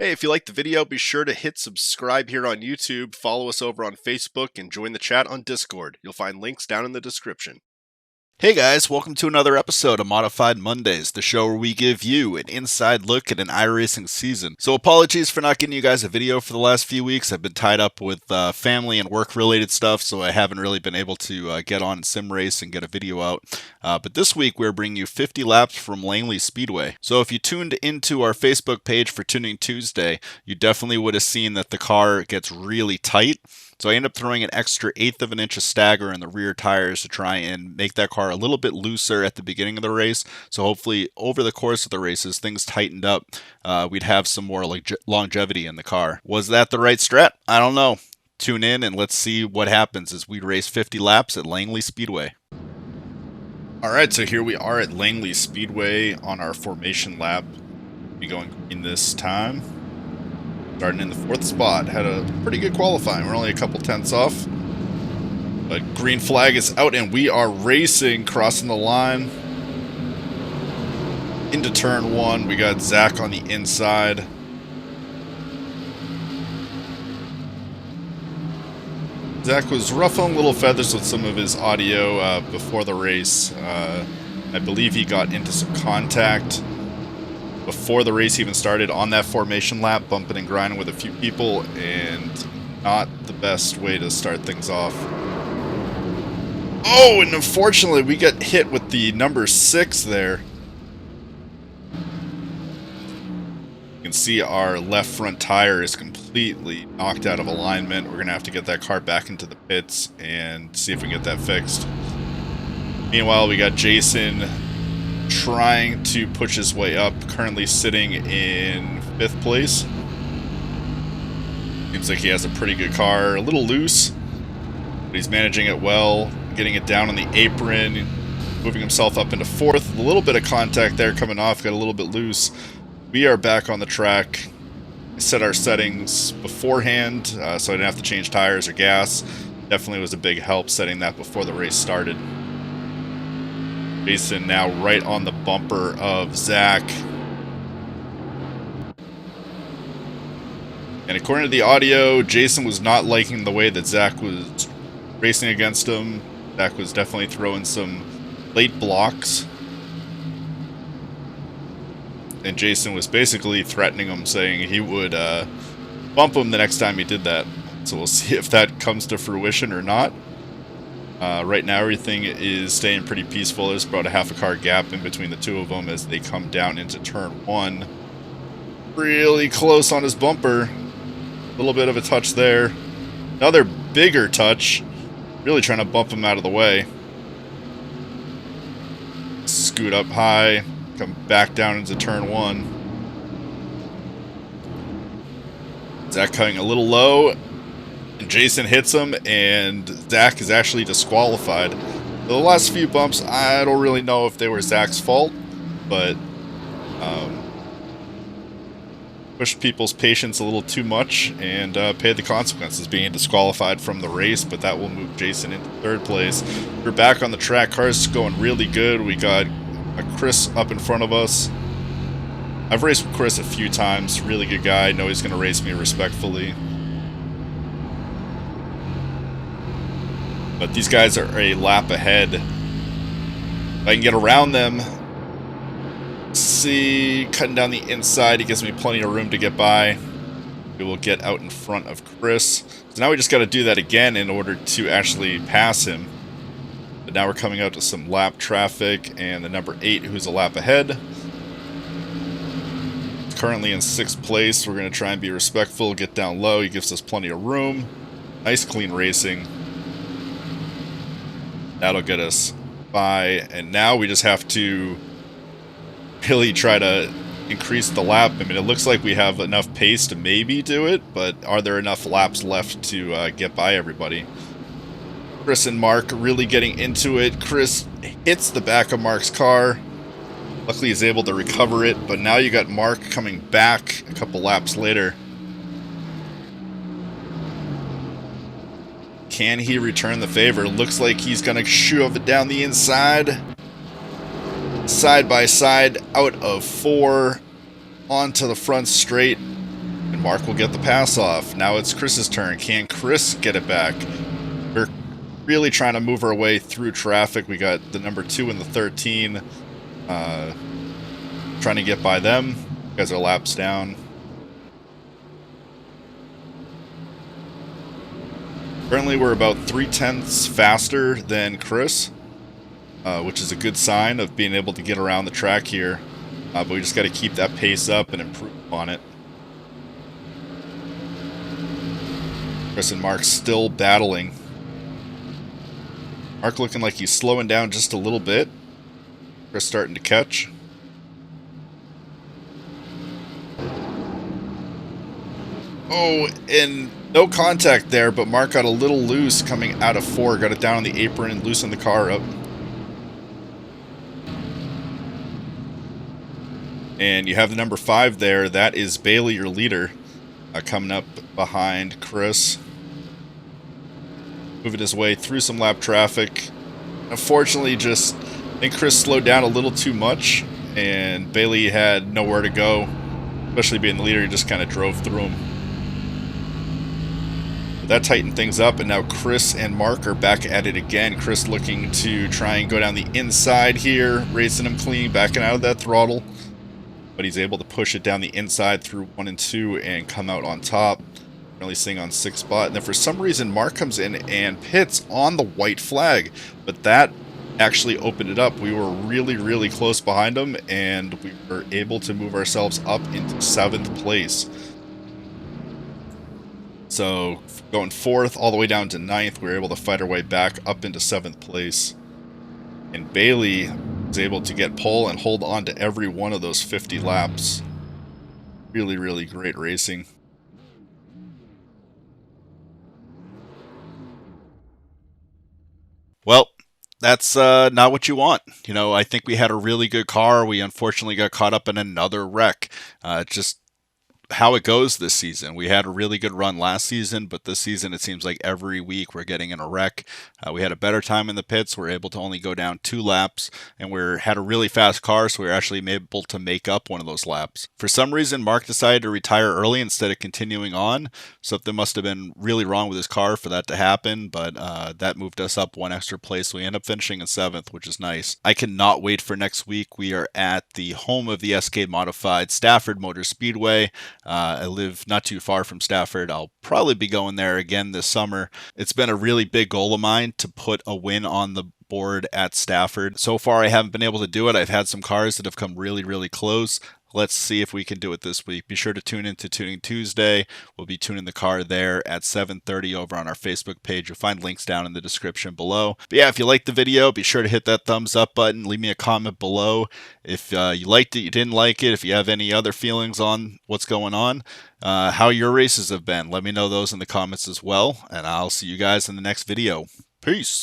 Hey, if you liked the video, be sure to hit subscribe here on YouTube, follow us over on Facebook, and join the chat on Discord. You'll find links down in the description. Hey guys, welcome to another episode of Modified Mondays, the show where we give you an inside look at an iRacing season. So apologies for not getting you guys a video for the last few weeks. I've been tied up with family and work related stuff, so I haven't really been able to get on sim race and get a video out. But this week we're bringing you 50 laps from Langley Speedway. So if you tuned into our Facebook page for Tuning Tuesday, you definitely would have seen that the car gets really tight. So I end up throwing an extra 1/8 of an inch of stagger in the rear tires to try and make that car a little bit looser at the beginning of the race. So hopefully over the course of the races, things tightened up. We'd have some more longevity in the car. Was that the right strat? I don't know. Tune in and let's see what happens as we race 50 laps at Langley Speedway. Alright, so here we are at Langley Speedway on our formation lap. We'll be going green this time. Starting in the 4th spot. Had a pretty good qualifying. We're only a couple tenths off. But green flag is out and we are racing, crossing the line. Into turn 1. We got Zach on the inside. Zach was ruffling little feathers with some of his audio before the race. I believe he got into some contact before the race even started on that formation lap, bumping and grinding with a few people, and not the best way to start things off. Oh, and unfortunately we got hit with the number 6 there. You can see our left front tire is completely knocked out of alignment. We're going to have to get that car back into the pits and see if we can get that fixed. Meanwhile, we got Jason trying to push his way up, currently sitting in 5th place. Seems like he has a pretty good car, a little loose, but he's managing it well, getting it down on the apron, moving himself up into 4th. A little bit of contact there coming off, got a little bit loose. We are back on the track. I set our settings beforehand, so I didn't have to change tires or gas. Definitely was a big help setting that before the race started. Jason now right on the bumper of Zach. And according to the audio, Jason was not liking the way that Zach was racing against him. Zach was definitely throwing some late blocks. And Jason was basically threatening him, saying he would bump him the next time he did that. So we'll see if that comes to fruition or not. Right now everything is staying pretty peaceful. There's about a half a car gap in between the two of them as they come down into turn 1. Really close on his bumper. A little bit of a touch there. Another bigger touch. Really trying to bump him out of the way. Scoot up high. Come back down into turn 1. Zach cutting a little low. And Jason hits him, and Zach is actually disqualified. The last few bumps, I don't really know if they were Zach's fault, but pushed people's patience a little too much and paid the consequences, being disqualified from the race, but that will move Jason into 3rd place. We're back on the track. Car's going really good. We got Chris up in front of us. I've raced with Chris a few times. Really good guy. I know he's going to race me respectfully. But these guys are a lap ahead. If I can get around them. See, cutting down the inside, he gives me plenty of room to get by. We will get out in front of Chris. So now we just got to do that again in order to actually pass him. But now we're coming out to some lap traffic, and the number 8, who's a lap ahead, currently in 6th place. We're going to try and be respectful, get down low. He gives us plenty of room. Nice clean racing. That'll get us by, and now we just have to really try to increase the lap. I mean, it looks like we have enough pace to maybe do it, but are there enough laps left to get by everybody? Chris and Mark really getting into it. Chris hits the back of Mark's car. Luckily he's able to recover it, but now you got Mark coming back a couple laps later. Can he return the favor? Looks like he's going to shove it down the inside. Side by side, out of 4, onto the front straight. And Mark will get the pass off. Now it's Chris's turn. Can Chris get it back? We're really trying to move our way through traffic. We got the number 2 and the 13. Trying to get by them. You guys are laps down. Currently we're about 3/10 faster than Chris, which is a good sign of being able to get around the track here. But we just got to keep that pace up and improve on it. Chris and Mark still battling. Mark looking like he's slowing down just a little bit. Chris starting to catch. Oh, and no contact there, but Mark got a little loose coming out of 4. Got it down on the apron and loosened the car up. And you have the number 5 there. That is Bailey, your leader, coming up behind Chris. Moving his way through some lap traffic. Unfortunately, I think Chris slowed down a little too much, and Bailey had nowhere to go. Especially being the leader, he just kind of drove through him. But that tightened things up, and now Chris and Mark are back at it again. Chris looking to try and go down the inside here, racing him clean, backing out of that throttle. But he's able to push it down the inside through 1 and 2 and come out on top. Really sitting on 6th spot. And then for some reason, Mark comes in and pits on the white flag. But that actually opened it up. We were really, really close behind him, and we were able to move ourselves up into 7th place. So going 4th all the way down to 9th, we were able to fight our way back up into 7th place. And Bailey was able to get pole and hold on to every one of those 50 laps. Really, really great racing. Well, that's not what you want. You know, I think we had a really good car. We unfortunately got caught up in another wreck. Just how it goes this season. We had a really good run last season, but this season it seems like every week we're getting in a wreck. We had a better time in the pits. We're able to only go down 2 laps, and we had a really fast car, so we were actually able to make up one of those laps. For some reason, Mark decided to retire early instead of continuing on. Something must have been really wrong with his car for that to happen, but that moved us up 1 extra place. So we end up finishing in 7th, which is nice. I cannot wait for next week. We are at the home of the SK Modified, Stafford Motor Speedway. I live not too far from Stafford. I'll probably be going there again this summer. It's been a really big goal of mine to put a win on the board at Stafford. So far, I haven't been able to do it. I've had some cars that have come really, really close. Let's see if we can do it this week. Be sure to tune into Tuning Tuesday. We'll be tuning the car there at 7:30 over on our Facebook page. You'll find links down in the description below. But yeah, if you liked the video, be sure to hit that thumbs up button. Leave me a comment below if you liked it, you didn't like it, if you have any other feelings on what's going on, how your races have been. Let me know those in the comments as well, and I'll see you guys in the next video. Peace.